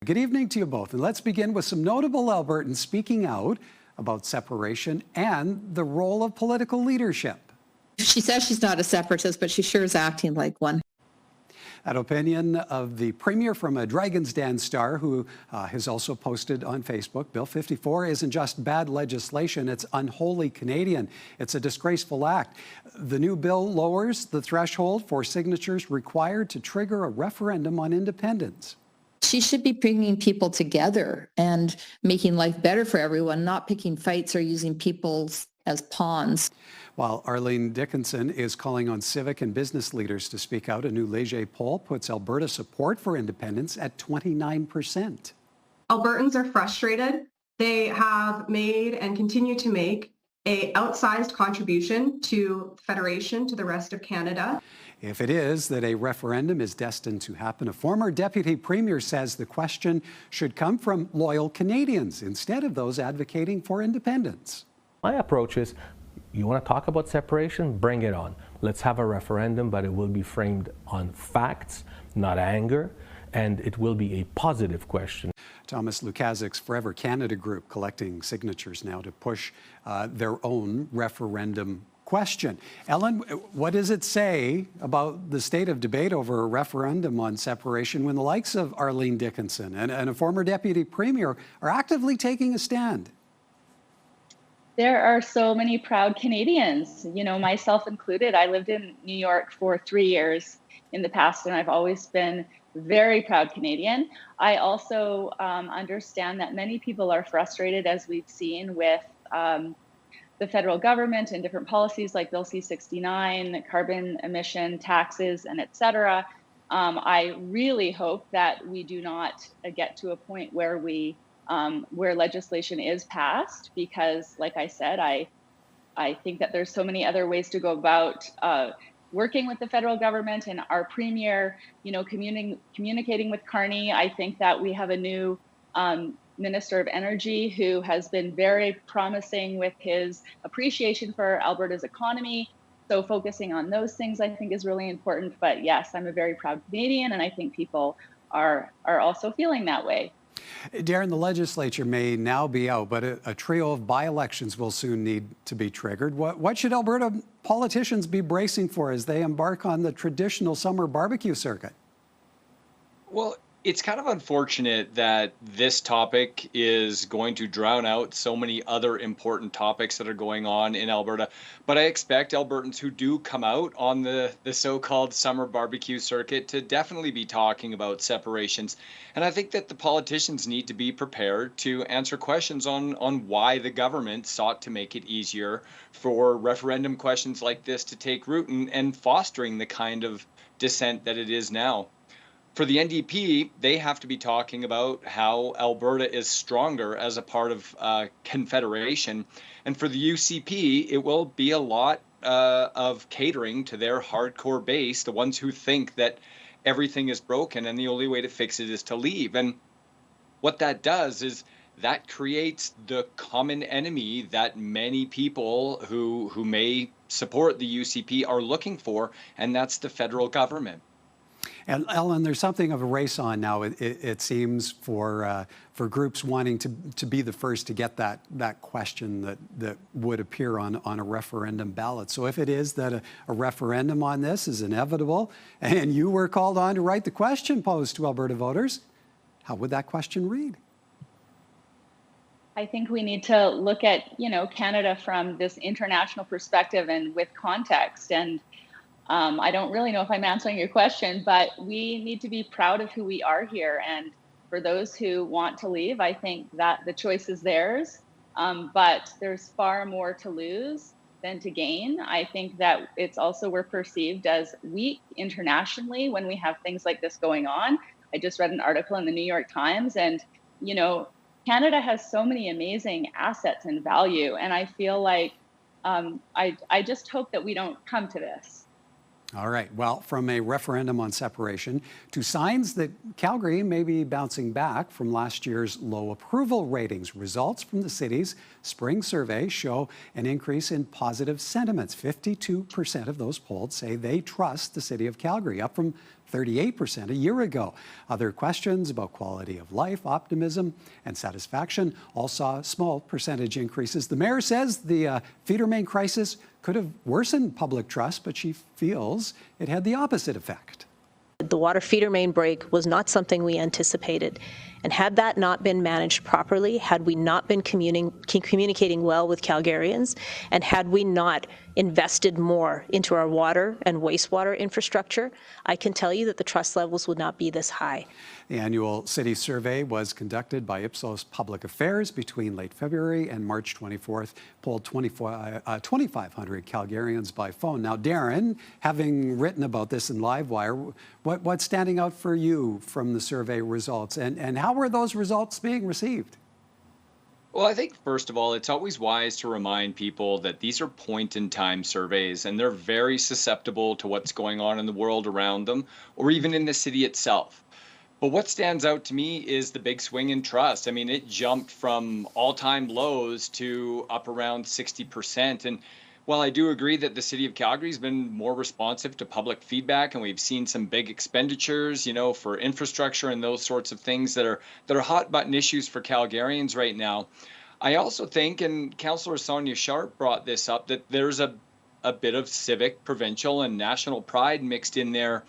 Good evening to you both. And let's begin with some notable Albertans speaking out about separation and the role of political leadership. She says she's not a separatist, but she sure is acting like one. That opinion of the Premier from a Dragon's Den star who has also posted on Facebook, Bill 54 isn't just bad legislation, it's unholy Canadian. It's a disgraceful act. The new bill lowers the threshold for signatures required to trigger a referendum on independence. She should be bringing people together and making life better for everyone, not picking fights or using people as pawns. While Arlene Dickinson is calling on civic and business leaders to speak out, a new Leger poll puts Alberta support for independence at 29%. Albertans are frustrated. They have made and continue to make an outsized contribution to federation to the rest of Canada. If it is that a referendum is destined to happen, a former deputy premier says the question should come from loyal Canadians instead of those advocating for independence. My approach is, you want to talk about separation? Bring it on. Let's have a referendum, but it will be framed on facts, not anger, and it will be a positive question. Thomas Lukaszik's Forever Canada group collecting signatures now to push their own referendum question. Ellen, what does it say about the state of debate over a referendum on separation when the likes of Arlene Dickinson and a former deputy premier are actively taking a stand? There are so many proud Canadians, you know, myself included. I lived in New York for 3 years in the past, and I've always been very proud Canadian. I also understand that many people are frustrated, as we've seen with the federal government and different policies like Bill C-69, carbon emission taxes, and et cetera. I really hope that we do not get to a point where where legislation is passed, because like I said, I think that there's so many other ways to go about working with the federal government and our premier, you know, communicating with Carney. I think that we have a new Minister of Energy who has been very promising with his appreciation for Alberta's economy. So focusing on those things, I think, is really important. But yes, I'm a very proud Canadian, and I think people are also feeling that way. Darren, the legislature may now be out, but a trio of by-elections will soon need to be triggered. What should Alberta politicians be bracing for as they embark on the traditional summer barbecue circuit? Well, it's kind of unfortunate that this topic is going to drown out so many other important topics that are going on in Alberta. But I expect Albertans who do come out on the so-called summer barbecue circuit to definitely be talking about separations. And I think that the politicians need to be prepared to answer questions on why the government sought to make it easier for referendum questions like this to take root and fostering the kind of dissent that it is now. For the NDP, they have to be talking about how Alberta is stronger as a part of Confederation. And for the UCP, it will be a lot of catering to their hardcore base, the ones who think that everything is broken and the only way to fix it is to leave. And what that does is that creates the common enemy that many people who may support the UCP are looking for, and that's the federal government. And Ellen, there's something of a race on now, it seems, for groups wanting to be the first to get that question that would appear on a referendum ballot. So if it is that a referendum on this is inevitable, and you were called on to write the question posed to Alberta voters, how would that question read? I think we need to look at, you know, Canada from this international perspective and with context. And I don't really know if I'm answering your question, but we need to be proud of who we are here. And for those who want to leave, I think that the choice is theirs. But there's far more to lose than to gain. I think that it's also, we're perceived as weak internationally when we have things like this going on. I just read an article in the New York Times, and, you know, Canada has so many amazing assets and value. And I feel like I just hope that we don't come to this. All right. Well, from a referendum on separation to signs that Calgary may be bouncing back from last year's low approval ratings. Results from the city's spring survey show an increase in positive sentiments. 52% of those polled say they trust the city of Calgary, up from 38% a year ago. Other questions about quality of life, optimism, and satisfaction all saw small percentage increases. The mayor says the feeder main crisis could have worsened public trust, but she feels it had the opposite effect. The water feeder main break was not something we anticipated. And had that not been managed properly, had we not been communicating well with Calgarians, and had we not invested more into our water and wastewater infrastructure, I can tell you that the trust levels would not be this high. The annual city survey was conducted by Ipsos Public Affairs between late February and March 24th, polled 2,500 Calgarians by phone. Now, Darren, having written about this in Livewire, what's standing out for you from the survey results, and how were those results being received? Well, I think, first of all, it's always wise to remind people that these are point-in-time surveys, and they're very susceptible to what's going on in the world around them, or even in the city itself. But what stands out to me is the big swing in trust. I mean, it jumped from all-time lows to up around 60%. And while I do agree that the city of Calgary has been more responsive to public feedback, and we've seen some big expenditures, for infrastructure and those sorts of things that are hot button issues for Calgarians right now, I also think, and Councillor Sonia Sharp brought this up, that there's a bit of civic, provincial, and national pride mixed in there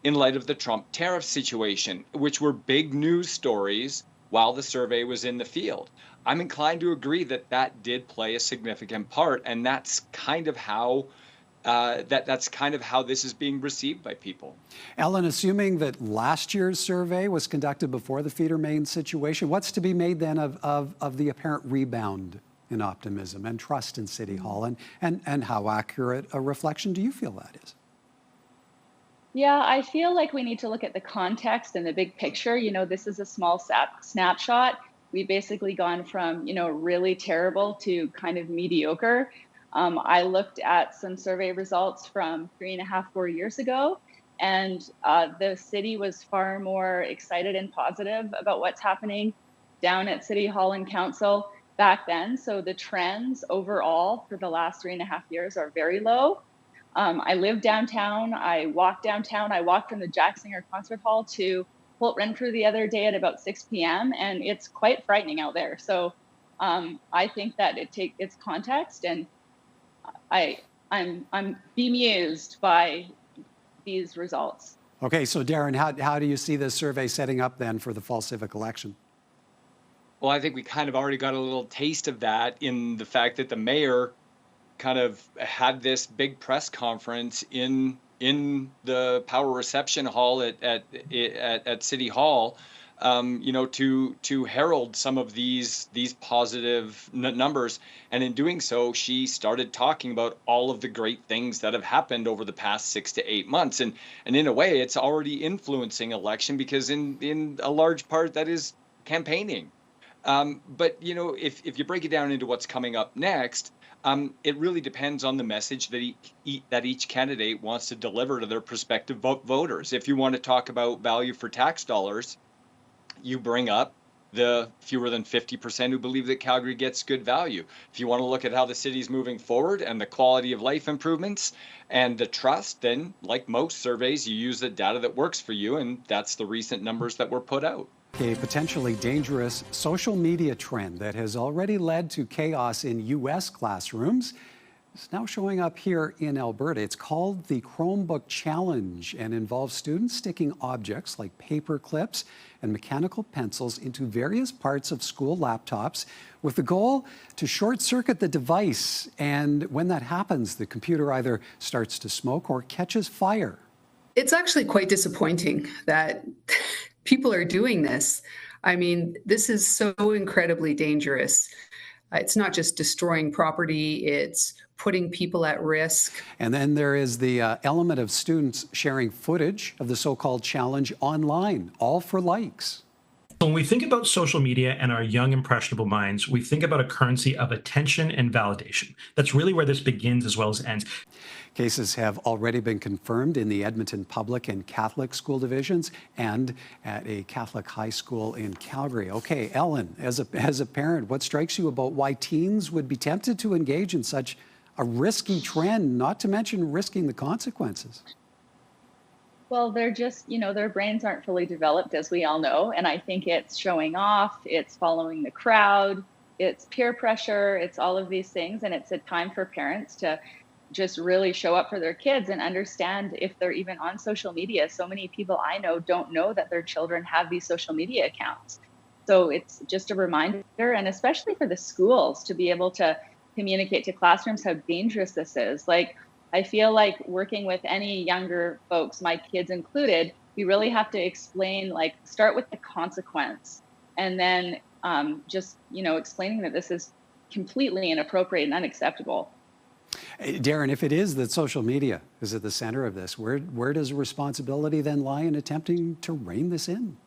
in light of the Trump tariff situation, which were big news stories while the survey was in the field. I'm inclined to agree that that did play a significant part, and that's kind of how this is being received by people. Ellen, assuming that last year's survey was conducted before the feeder main situation, what's to be made then of the apparent rebound in optimism and trust in City Hall, and how accurate a reflection do you feel that is? Yeah, I feel like we need to look at the context and the big picture. This is a small snapshot. We've basically gone from, really terrible to kind of mediocre. I looked at some survey results from 3.5, 4 years ago, and the city was far more excited and positive about what's happening down at City Hall and Council back then. So the trends overall for the last 3.5 years are very low. I live downtown. I walk downtown. I walked from the Jack Singer Concert Hall to Holt Renfrew the other day at about 6 p.m. and it's quite frightening out there. So I think that it's context, and I'm bemused by these results. Okay, so Darren, how do you see this survey setting up then for the fall civic election? Well, I think we kind of already got a little taste of that in the fact that the mayor kind of had this big press conference in the power reception hall at City Hall, to herald some of these positive numbers. And in doing so, she started talking about all of the great things that have happened over the past 6 to 8 months. And in a way, it's already influencing election, because in a large part that is campaigning. But if you break it down into what's coming up next, it really depends on the message that each candidate wants to deliver to their prospective voters. If you want to talk about value for tax dollars, you bring up the fewer than 50% who believe that Calgary gets good value. If you want to look at how the city's moving forward and the quality of life improvements and the trust, then like most surveys, you use the data that works for you, and that's the recent numbers that were put out. A potentially dangerous social media trend that has already led to chaos in U.S. classrooms is now showing up here in Alberta. It's called the Chromebook Challenge and involves students sticking objects like paper clips and mechanical pencils into various parts of school laptops with the goal to short-circuit the device. And when that happens, the computer either starts to smoke or catches fire. It's actually quite disappointing that people are doing this. I mean, this is so incredibly dangerous. It's not just destroying property, it's putting people at risk. And then there is the element of students sharing footage of the so-called challenge online, all for likes. When we think about social media and our young, impressionable minds, we think about a currency of attention and validation. That's really where this begins as well as ends. Cases have already been confirmed in the Edmonton Public and Catholic school divisions and at a Catholic high school in Calgary. Okay, Ellen, as a parent, what strikes you about why teens would be tempted to engage in such a risky trend, not to mention risking the consequences? Well, they're just, their brains aren't fully developed, as we all know. And I think it's showing off, it's following the crowd, it's peer pressure, it's all of these things. And it's a time for parents to just really show up for their kids and understand if they're even on social media. So many people I know don't know that their children have these social media accounts. So it's just a reminder, and especially for the schools, to be able to communicate to classrooms how dangerous this is. Like, I feel like working with any younger folks, my kids included, we really have to explain, like, start with the consequence, and then just, explaining that this is completely inappropriate and unacceptable. Darren, if it is that social media is at the center of this, where does responsibility then lie in attempting to rein this in?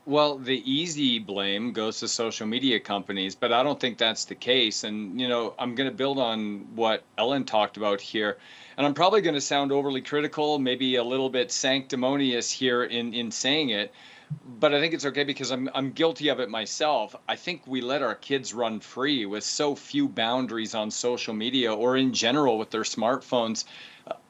Well, the easy blame goes to social media companies, but I don't think that's the case. And, I'm going to build on what Ellen talked about here. And I'm probably going to sound overly critical, maybe a little bit sanctimonious here in saying it. But I think it's okay because I'm guilty of it myself. I think we let our kids run free with so few boundaries on social media or in general with their smartphones,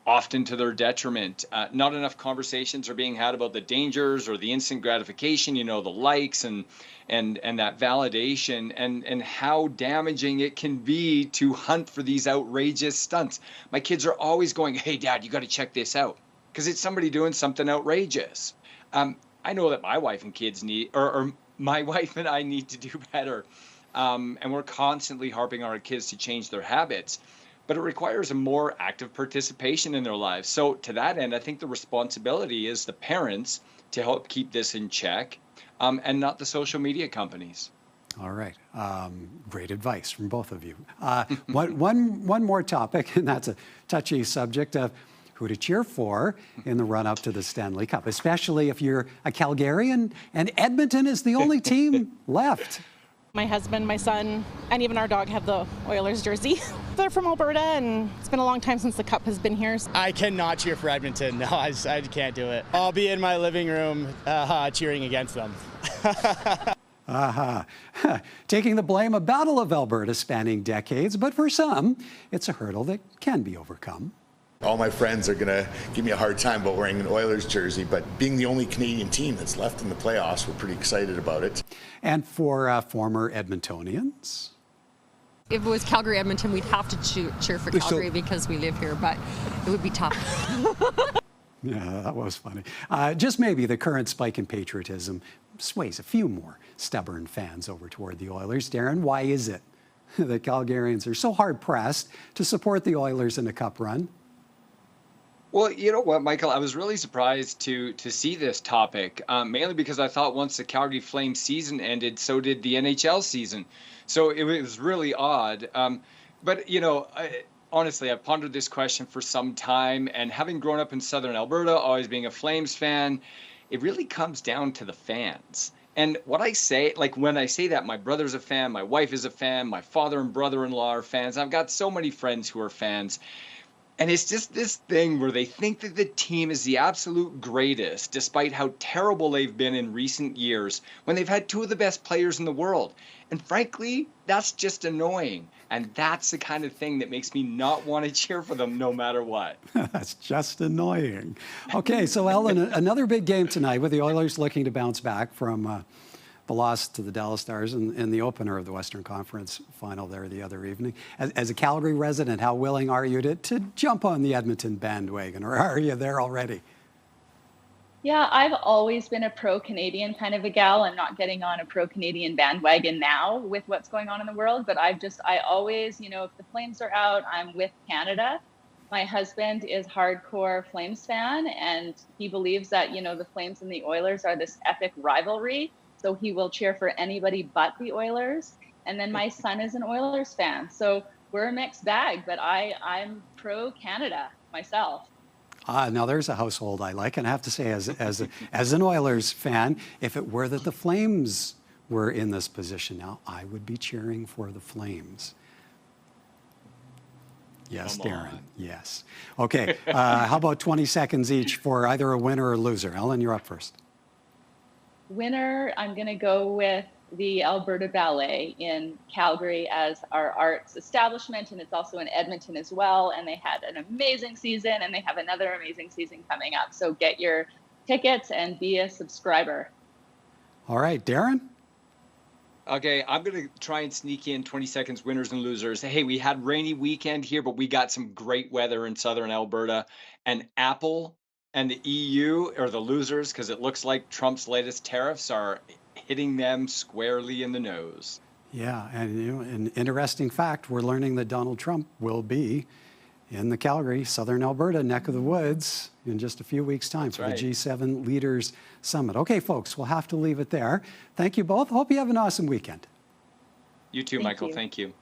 often to their detriment. Not enough conversations are being had about the dangers or the instant gratification, the likes and that validation and how damaging it can be to hunt for these outrageous stunts. My kids are always going, "Hey, Dad, you got to check this out," because it's somebody doing something outrageous. I know that my wife and kids need, or my wife and I need to do better. And we're constantly harping on our kids to change their habits, but it requires a more active participation in their lives. So to that end, I think the responsibility is the parents to help keep this in check, and not the social media companies. All right. Great advice from both of you. One more topic, and that's a touchy subject of who to cheer for in the run-up to the Stanley Cup, especially if you're a Calgarian and Edmonton is the only team left. My husband, my son, and even our dog have the Oilers jersey. They're from Alberta, and it's been a long time since the Cup has been here. I cannot cheer for Edmonton. No, I can't do it. I'll be in my living room cheering against them. Taking the blame, a battle of Alberta spanning decades, but for some, it's a hurdle that can be overcome. All my friends are going to give me a hard time about wearing an Oilers jersey, but being the only Canadian team that's left in the playoffs, we're pretty excited about it. And for former Edmontonians? If it was Calgary-Edmonton, we'd have to cheer for Calgary because we live here, but it would be tough. Yeah, that was funny. Just maybe the current spike in patriotism sways a few more stubborn fans over toward the Oilers. Darren, why is it that Calgarians are so hard-pressed to support the Oilers in a Cup run? Well, you know what, Michael, I was really surprised to see this topic, mainly because I thought once the Calgary Flames season ended, so did the NHL season. So it was really odd. But, honestly, I've pondered this question for some time, and having grown up in Southern Alberta, always being a Flames fan, it really comes down to the fans. And what I say, like when I say that, my brother's a fan, my wife is a fan, my father and brother-in-law are fans. I've got so many friends who are fans. And it's just this thing where they think that the team is the absolute greatest, despite how terrible they've been in recent years, when they've had two of the best players in the world. And frankly, that's just annoying. And that's the kind of thing that makes me not want to cheer for them no matter what. That's just annoying. Okay, so Ellen, another big game tonight with the Oilers looking to bounce back from the loss to the Dallas Stars in the opener of the Western Conference final there the other evening. As a Calgary resident, how willing are you to jump on the Edmonton bandwagon, or are you there already? Yeah, I've always been a pro-Canadian kind of a gal. I'm not getting on a pro-Canadian bandwagon now with what's going on in the world, but I always, if the Flames are out, I'm with Canada. My husband is hardcore Flames fan, and he believes that, the Flames and the Oilers are this epic rivalry. So he will cheer for anybody but the Oilers. And then my son is an Oilers fan. So we're a mixed bag, but I'm pro-Canada myself. Now there's a household I like. And I have to say, as an Oilers fan, if it were that the Flames were in this position now, I would be cheering for the Flames. Yes, Darren. Yes. Okay. How about 20 seconds each for either a winner or loser? Ellen, you're up first. Winner, I'm going to go with the Alberta Ballet in Calgary as our arts establishment, and it's also in Edmonton as well. And they had an amazing season, and they have another amazing season coming up. So get your tickets and be a subscriber. All right, Darren? Okay, I'm going to try and sneak in 20 seconds winners and losers. Hey, we had rainy weekend here, but we got some great weather in southern Alberta. And Apple and the EU are the losers because it looks like Trump's latest tariffs are hitting them squarely in the nose. Yeah, and an interesting fact, we're learning that Donald Trump will be in the Calgary, southern Alberta neck of the woods in just a few weeks' time for the G7 Leaders Summit. Okay, folks, we'll have to leave it there. Thank you both. Hope you have an awesome weekend. You too, Michael. Thank you.